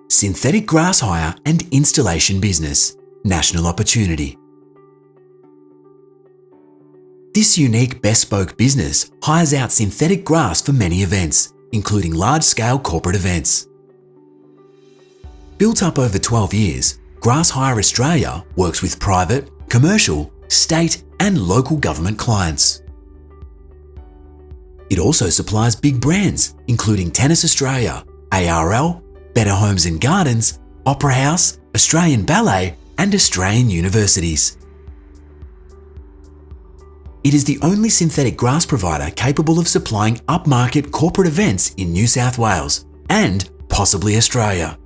Synthetic grass hire and installation business. National opportunity. This unique bespoke business hires out synthetic grass for many events, including large-scale corporate events. Built up over 12 years, Grass Hire Australia works with private, commercial, state and local government clients. It also supplies big brands including Tennis Australia, ARL, Better Homes and Gardens, Opera House, Australian Ballet and Australian universities. It is the only synthetic grass provider capable of supplying upmarket corporate events in New South Wales and possibly Australia.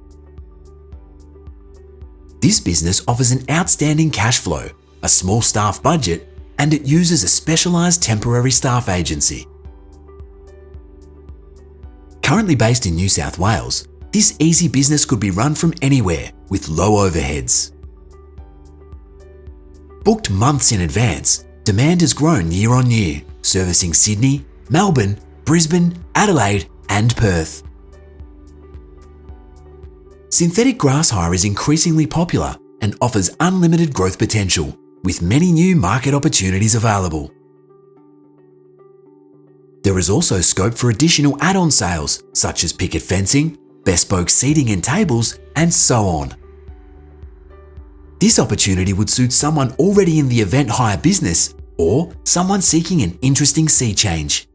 This business offers an outstanding cash flow, a small staff budget, and it uses a specialised temporary staff agency. Currently based in New South Wales, this easy business could be run from anywhere with low overheads. Booked months in advance, demand has grown year on year, servicing Sydney, Melbourne, Brisbane, Adelaide and Perth. Synthetic grass hire is increasingly popular and offers unlimited growth potential, with many new market opportunities available. There is also scope for additional add-on sales such as picket fencing, bespoke seating and tables, and so on. This opportunity would suit someone already in the event hire business or someone seeking an interesting sea change.